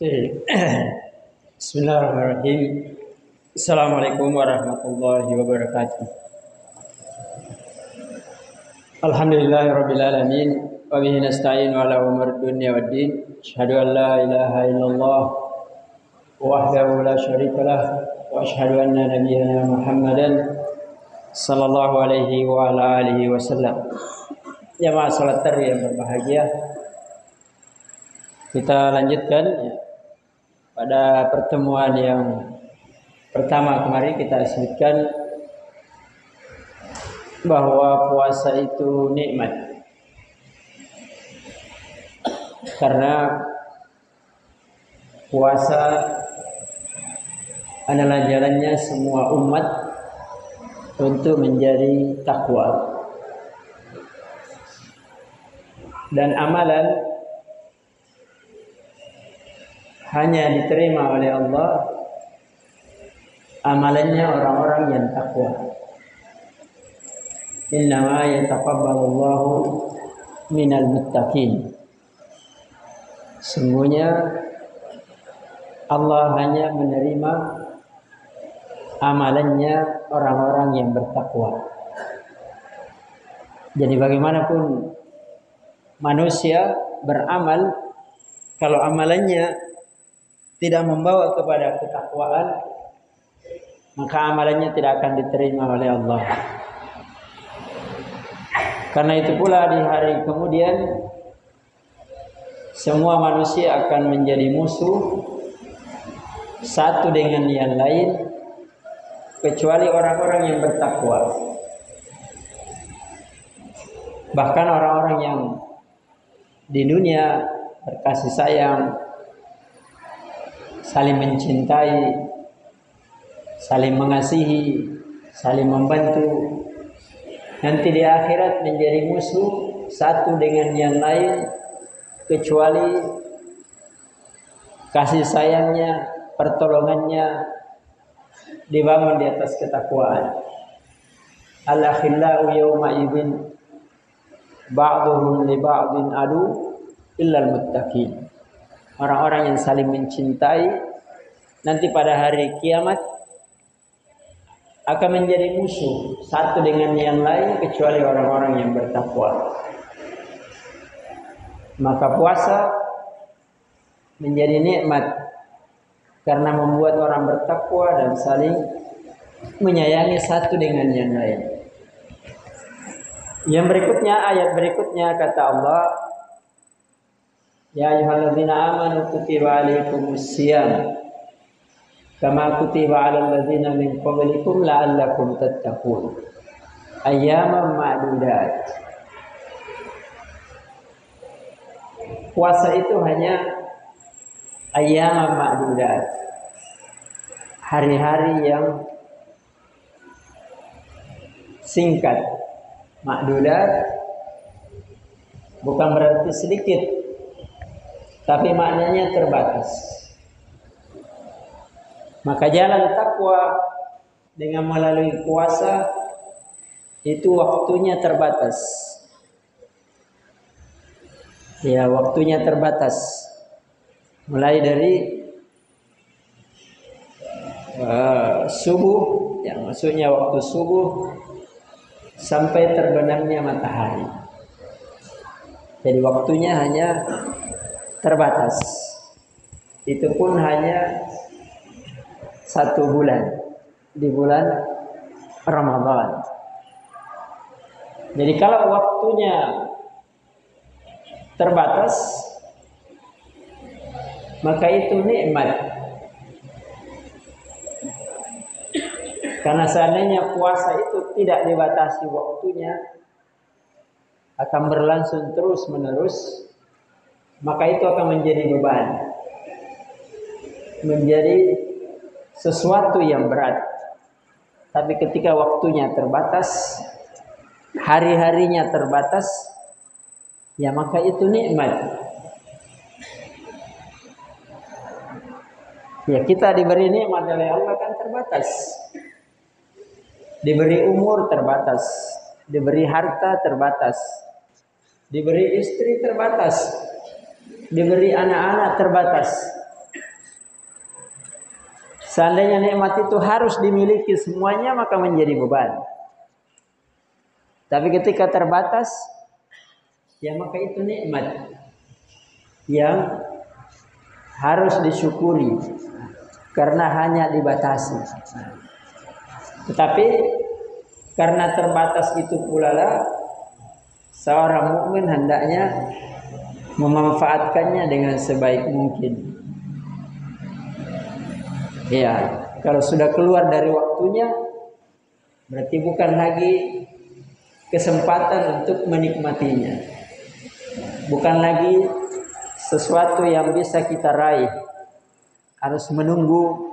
Bismillahirrahmanirrahim. Assalamualaikum warahmatullahi wabarakatuh. Alhamdulillahirabbil alamin wa bihi nasta'inu ala umuri dunya waddin. Asyhadu an la ilaha illallah wahdahu la syarika lah wa asyhadu anna nabiyyana Muhammadan sallallahu alaihi wa ala alihi wasallam. Jamaah salat tarawih yang berbahagia, kita lanjutkan pada pertemuan yang pertama kemarin kita sebutkan bahwa puasa itu nikmat. Karena puasa adalah jalannya semua umat untuk menjadi takwa. Dan amalan hanya diterima oleh Allah amalannya orang-orang yang takwa. Innama yataqabbalullahu minal muttaqin. Sungguhnya Allah hanya menerima amalannya orang-orang yang bertakwa. Jadi bagaimanapun manusia beramal, kalau amalannya tidak membawa kepada ketakwaan, maka amalannya tidak akan diterima oleh Allah. Karena itu pula di hari kemudian semua manusia akan menjadi musuh satu dengan yang lain kecuali orang-orang yang bertakwa. Bahkan orang-orang yang di dunia berkasih sayang, saling mencintai, saling mengasihi, saling membantu, nanti di akhirat menjadi musuh satu dengan yang lain kecuali kasih sayangnya, pertolongannya dibangun di atas ketakwaan. Al-akhillau yawma idzin ba'duhum li ba'din adu illal muttaqin. Orang-orang yang saling mencintai nanti pada hari kiamat akan menjadi musuh satu dengan yang lain kecuali orang-orang yang bertakwa. Maka puasa menjadi nikmat karena membuat orang bertakwa dan saling menyayangi satu dengan yang lain. Yang berikutnya, ayat berikutnya kata Allah, ya ayyuhalladzina amanu kutiba alaikumusiyam kama kutiba 'alal ladzina min qablikum la'allakum tattaqun. Ayyaman ma'dudat. Puasa itu hanya ayyaman ma'dudat. Hari-hari yang singkat. Ma'dudat bukan berarti sedikit, tapi maknanya terbatas. Maka jalan takwa dengan melalui puasa itu waktunya terbatas. Ya, waktunya terbatas. Mulai dari subuh, yang maksudnya waktu subuh sampai terbenamnya matahari. Jadi waktunya hanya terbatas. Itu pun hanya 1 bulan, di bulan Ramadan. Jadi kalau waktunya terbatas, maka itu nikmat. Karena seandainya puasa itu tidak dibatasi waktunya, akan berlangsung terus menerus, maka itu akan menjadi beban, menjadi sesuatu yang berat. Tapi ketika waktunya terbatas, hari-harinya terbatas, ya maka itu nikmat. Ya, kita diberi nikmat oleh Allah kan terbatas. Diberi umur terbatas, diberi harta terbatas, diberi istri terbatas, diberi anak-anak terbatas. Seandainya nikmat itu harus dimiliki semuanya, maka menjadi beban. Tapi ketika terbatas, ya maka itu nikmat yang harus disyukuri karena hanya dibatasi. Tetapi karena terbatas itu pula lah, seorang mukmin hendaknya memanfaatkannya dengan sebaik mungkin. Ya, kalau sudah keluar dari waktunya, berarti bukan lagi kesempatan untuk menikmatinya. Bukan lagi sesuatu yang bisa kita raih. Harus menunggu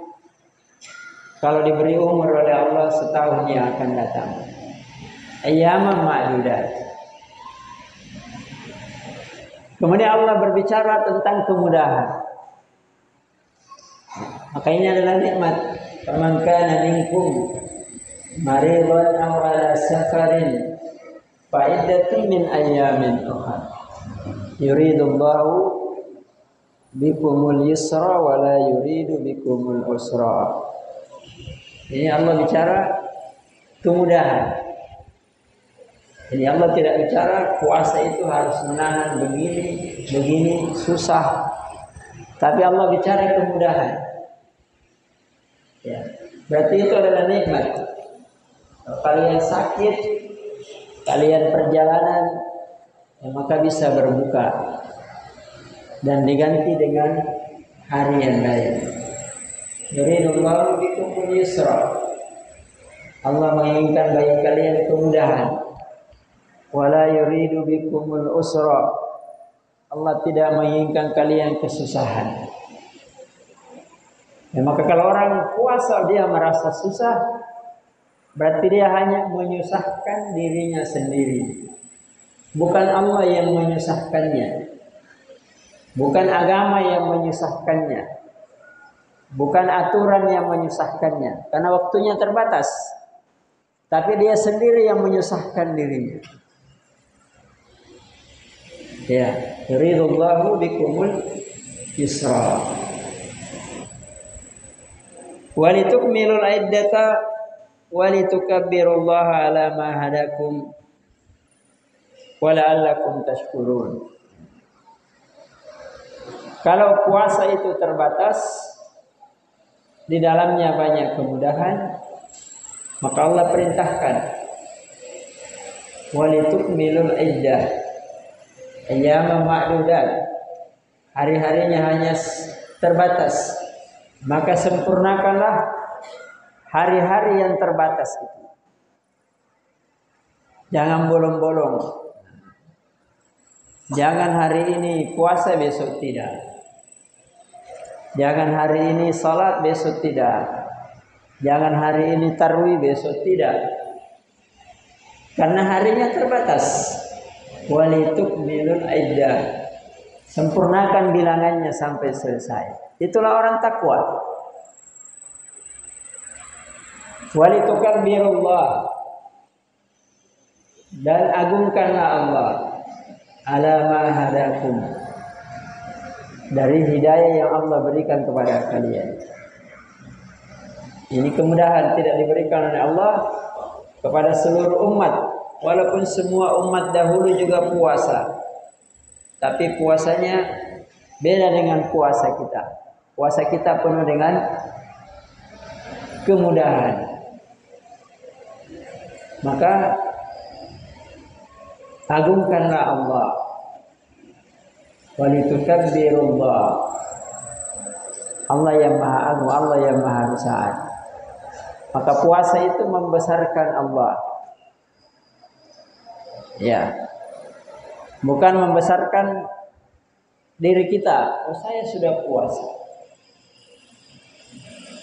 kalau diberi umur oleh Allah setahun yang akan datang. Ayyaman ma'dudat. Kemudian Allah berbicara tentang kemudahan. Maka ini adalah nikmat. Faman kana minkum maridan aw ala safarin fa iddatun min ayyamin ukhra. Yuridullahu bikumul yusra wa la yuridu bikumul usra. Ini Allah bicara kemudahan. Ini Allah tidak bicara puasa itu harus menahan begini susah. Tapi Allah bicara kemudahan. Ya, berarti itu adalah nikmat. Kalau kalian sakit, kalian perjalanan, ya maka bisa berbuka dan diganti dengan hari yang lain. Yuridullahu bikumul yusra. Allah menginginkan bagi kalian kemudahan. Wala yuridu bikumul usra. Allah tidak menginginkan kalian kesusahan. Ya, maka kalau orang puasa dia merasa susah, berarti dia hanya menyusahkan dirinya sendiri. Bukan Allah yang menyusahkannya. Bukan agama yang menyusahkannya. Bukan aturan yang menyusahkannya. Karena waktunya terbatas. Tapi dia sendiri yang menyusahkan dirinya. Ya, yuridullahu bikumul yusra. Walitukmilul iddata walitukabbirullaha ala ma hadakum wa la'allakum tashkurun. Kalau puasa itu terbatas, di dalamnya banyak kemudahan, maka Allah perintahkan walitukmilul iddah ayyaman ma'dudat. Hari-harinya hanya terbatas. Maka sempurnakanlah hari-hari yang terbatas itu. Jangan bolong-bolong. Jangan hari ini puasa besok tidak. Jangan hari ini salat besok tidak. Jangan hari ini tarawih besok tidak. Karena harinya terbatas. Walitukmilul iddah. Sempurnakan bilangannya sampai selesai. Itulah orang takwa. Walitukabbirullah. Dan agungkanlah Allah ala ma hadakum. Dari hidayah yang Allah berikan kepada kalian. Ini kemudahan tidak diberikan oleh Allah kepada seluruh umat. Walaupun semua umat dahulu juga puasa. Tapi puasanya beda dengan puasa kita. Puasa kita penuh dengan kemudahan. Maka agungkanlah Allah. Walitukabbirullah. Allah yang maha agung, Allah yang maha besar. Maka puasa itu membesarkan Allah. Ya. Bukan membesarkan diri kita. Oh, saya sudah puasa.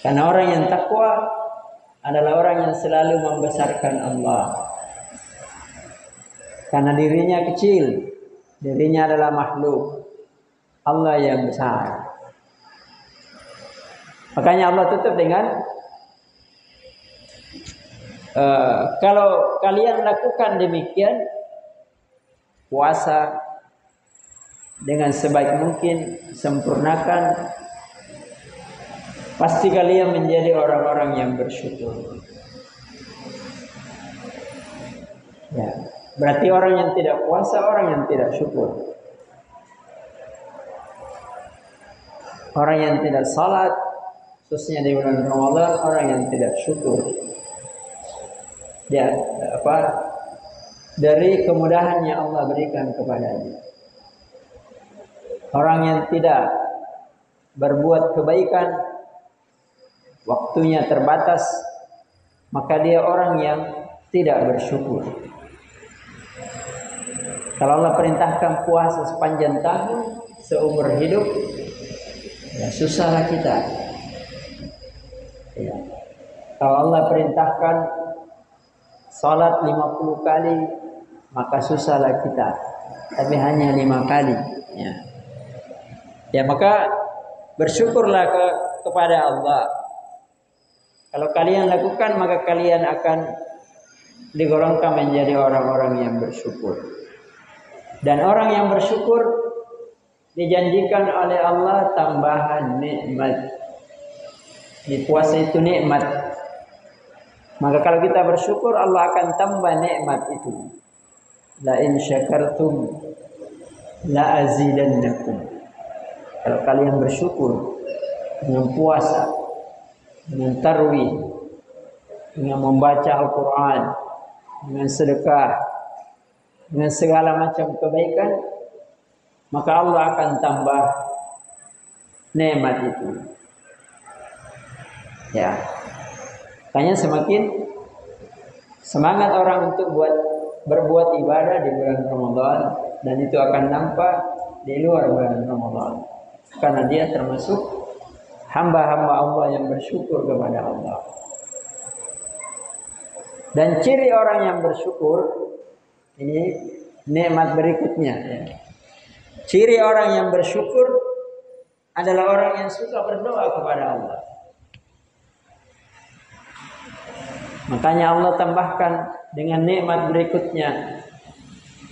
Karena orang yang takwa adalah orang yang selalu membesarkan Allah. Karena dirinya kecil. Dirinya adalah makhluk. Allah yang besar. Makanya Allah tutup dengan kalau kalian lakukan demikian, puasa dengan sebaik mungkin, sempurnakan, pasti kalian menjadi orang-orang yang bersyukur. Ya, berarti orang yang tidak puasa, orang yang tidak syukur. Orang yang tidak salat, khususnya di bulan Ramadan, orang yang tidak syukur. Ya, dari kemudahan yang Allah berikan kepadanya. Orang yang tidak berbuat kebaikan, waktunya terbatas, maka dia orang yang tidak bersyukur. Kalau Allah perintahkan puasa sepanjang tahun, seumur hidup, ya susahlah kita. Ya. Kalau Allah perintahkan salat 50 kali, maka susahlah kita. Tapi hanya 5 kali. Ya, maka bersyukurlah kepada Allah. Kalau kalian lakukan, maka kalian akan digolongkan menjadi orang-orang yang bersyukur. Dan orang yang bersyukur dijanjikan oleh Allah tambahan nikmat. Di puasa itu nikmat. Maka kalau kita bersyukur, Allah akan tambah nikmat itu. La in syakartum la azidannakum. Kalau kalian bersyukur dengan puasa, dengan tarwih, dengan membaca Al-Quran, dengan sedekah, dengan segala macam kebaikan, maka Allah akan tambah nikmat itu. Ya, makanya semakin semangat orang untuk berbuat ibadah di bulan Ramadan, dan itu akan nampak di luar bulan Ramadan, karena dia termasuk hamba-hamba Allah yang bersyukur kepada Allah. Dan ciri orang yang bersyukur, ini nikmat berikutnya. Ya. Ciri orang yang bersyukur adalah orang yang suka berdoa kepada Allah. Makanya Allah tambahkan dengan nikmat berikutnya.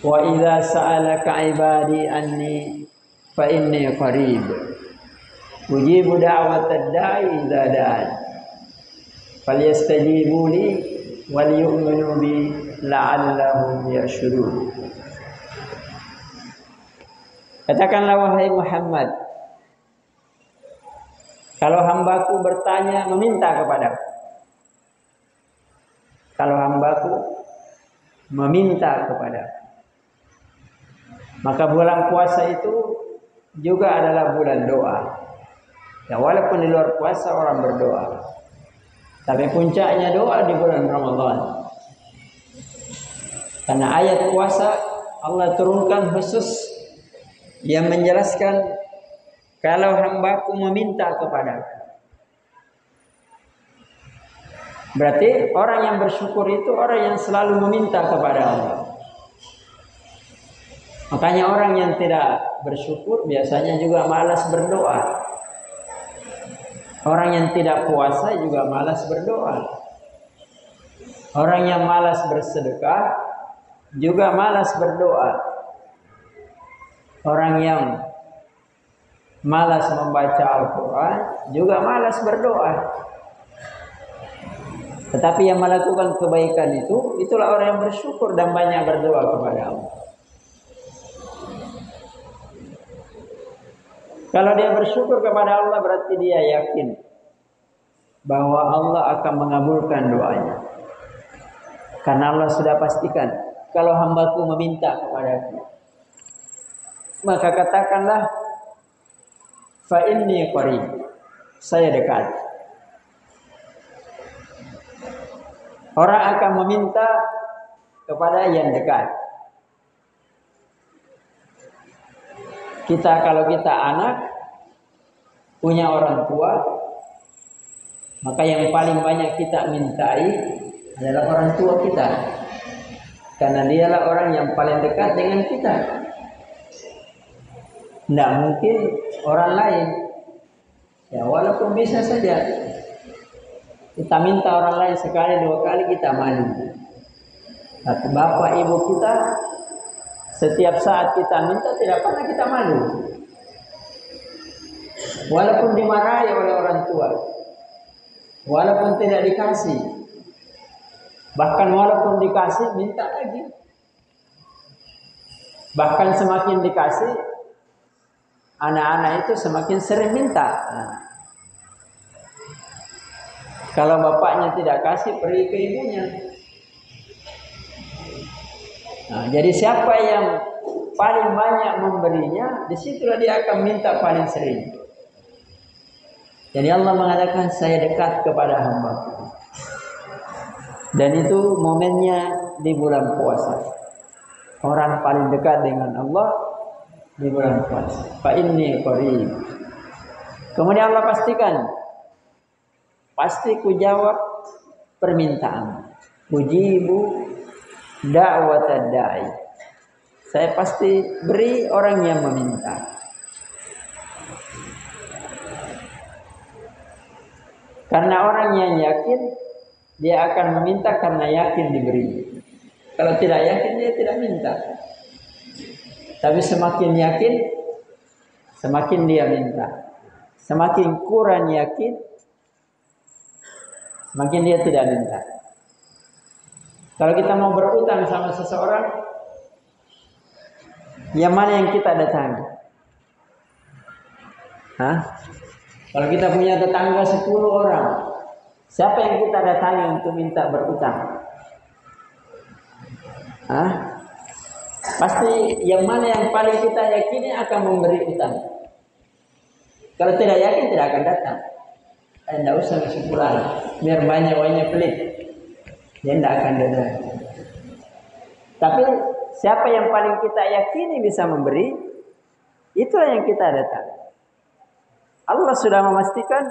Wa idza sa'alaka ibadi anni fa inni qarib. Ujibu da'watad da'i idza da'an. Falyastajibu li wal yu'minu bi la'allahum yarshudun. Katakanlah wahai Muhammad, kalau hambaku bertanya, meminta kepadaku. Kalau hambaku meminta kepadaku, maka bulan puasa itu juga adalah bulan doa. Ya, walaupun di luar puasa orang berdoa, tapi puncaknya doa di bulan Ramadan. Karena ayat puasa Allah turunkan khusus yang menjelaskan kalau hambaku meminta kepadaku. Berarti orang yang bersyukur itu orang yang selalu meminta kepada Allah. Makanya orang yang tidak bersyukur biasanya juga malas berdoa. Orang yang tidak puasa juga malas berdoa. Orang yang malas bersedekah juga malas berdoa. Orang yang malas membaca Al-Quran juga malas berdoa. Tetapi yang melakukan kebaikan itu, itulah orang yang bersyukur dan banyak berdoa kepada Allah. Kalau dia bersyukur kepada Allah, berarti dia yakin bahwa Allah akan mengabulkan doanya. Karena Allah sudah pastikan, kalau hambaku meminta kepadaku, maka katakanlah, fa inni qarib, saya dekat. Orang akan meminta kepada yang dekat. Kalau kita anak, punya orang tua, maka yang paling banyak kita mintai adalah orang tua kita. Karena dialah orang yang paling dekat dengan kita. Tidak mungkin orang lain. Ya, walaupun bisa saja kita minta orang lain sekali, 2 kali kita malu. Tapi bapak ibu kita setiap saat kita minta tidak pernah kita malu. Walaupun dimarahi oleh orang tua, walaupun tidak dikasih, bahkan walaupun dikasih minta lagi. Bahkan semakin dikasih, anak-anak itu semakin sering minta. Nah, kalau bapaknya tidak kasih, pergi ke ibunya. Nah, jadi siapa yang paling banyak memberinya, disitulah dia akan minta paling sering. Jadi Allah mengatakan, saya dekat kepada hamba. Dan itu momennya di bulan puasa. Orang paling dekat dengan Allah di bulan puasa. Fa inni qarib. Kemudian Allah pastikan, pasti ku jawab permintaan. Ujibu da'watad da'i. Saya pasti beri orang yang meminta. Karena orang yang yakin, dia akan meminta karena yakin diberi. Kalau tidak yakin, dia tidak minta. Tapi semakin yakin, semakin dia minta. Semakin kurang yakin, semakin dia tidak minta. Kalau kita mau berutang sama seseorang, yang mana yang kita datangi? Hah? Kalau kita punya tetangga 10 orang, siapa yang kita datangi untuk minta berutang? Hah? Pasti yang mana yang paling kita yakini akan memberi utang. Kalau tidak yakin, tidak akan datang. Tidak usah kesimpulan, biar banyak pelit, dia tidak akan datang. Tapi siapa yang paling kita yakini bisa memberi, itulah yang kita datang. Allah sudah memastikan,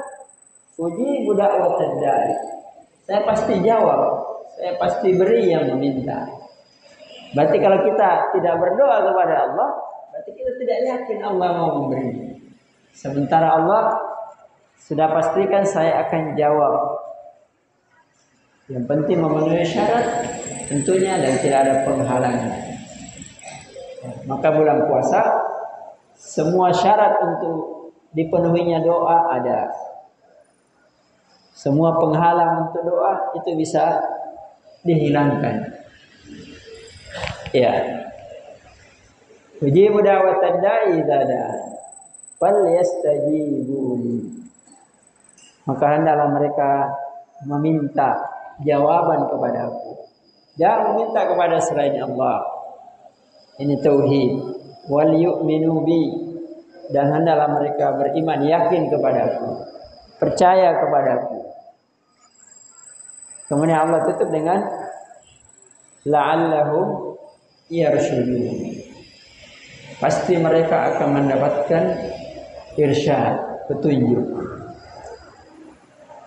ujibu da'watad da'i. Saya pasti jawab, saya pasti beri yang meminta. Berarti kalau kita tidak berdoa kepada Allah, berarti kita tidak yakin Allah mau memberi. Sementara Allah sudah pastikan saya akan jawab. Yang penting memenuhi syarat tentunya dan tidak ada penghalangan. Maka bulan puasa semua syarat untuk dipenuhinya doa ada. Semua penghalang untuk doa itu bisa dihilangkan. Ya. Ujibu da'watad da'i idza da'a. Falyastajibuli. Maka hendaklah mereka meminta jawaban kepada aku. Jangan meminta kepada selain Allah. Ini tauhid. Wal yu'minu bi. Dan hendaklah mereka beriman, yakin kepadaku, percaya kepadaku. Kemudian Allah tutup dengan la'allahum yarshudun. Pasti mereka akan mendapatkan irsyad, petunjuk.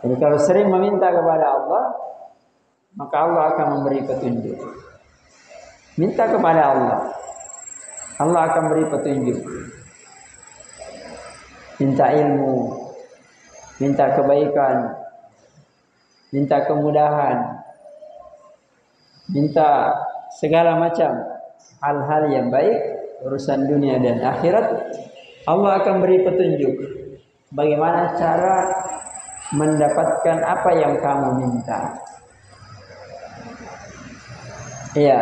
Jadi kalau sering meminta kepada Allah, maka Allah akan memberi petunjuk. Minta kepada Allah, Allah akan beri petunjuk. Minta ilmu, minta kebaikan, minta kemudahan, minta segala macam hal-hal yang baik, urusan dunia dan akhirat. Allah akan beri petunjuk bagaimana cara mendapatkan apa yang kamu minta. Iya,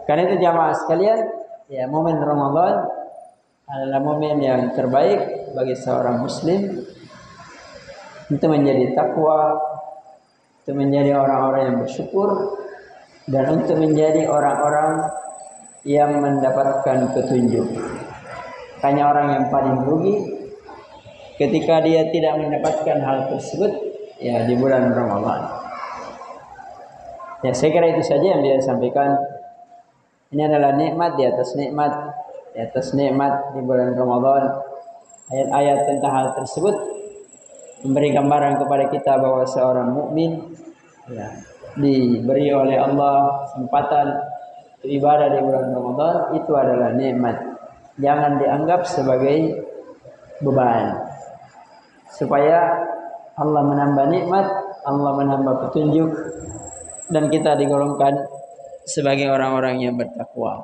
karena itu jamaah sekalian, ya, momen Ramadan adalah momen yang terbaik bagi seorang muslim untuk menjadi takwa, untuk menjadi orang-orang yang bersyukur, dan untuk menjadi orang-orang yang mendapatkan petunjuk. Hanya orang yang paling rugi ketika dia tidak mendapatkan hal tersebut, ya, di bulan Ramadan. Ya, saya kira itu saja yang dia sampaikan. Ini adalah nikmat di atas nikmat, di atas nikmat di bulan Ramadan. Ayat-ayat tentang hal tersebut memberi gambaran kepada kita bahwa seorang mukmin, ya, diberi oleh Allah kesempatan untuk ibadah di bulan Ramadan, itu adalah nikmat. Jangan dianggap sebagai beban. Supaya Allah menambah nikmat, Allah menambah petunjuk, dan kita digolongkan sebagai orang-orang yang bertakwa.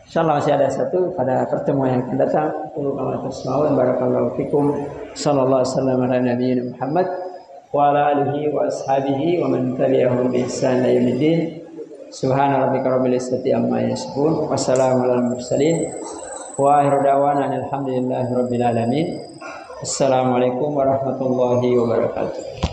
Insyaallah masih ada satu pada pertemuan yang akan datang. Qul tasma'un barakallahu fikum. Sallallahu alaihi wasallam ala nabiyina Muhammad wa ala alihi wa ashabihi wa man tabi'ahum bi ihsan ila yaumiddin. Subhana rabbika rabbil izzati amma yasifun. Wassalamu alal mursalin. Wa akhiru da'wana alhamdulillahi rabbil alamin. Assalamualaikum warahmatullahi wabarakatuh.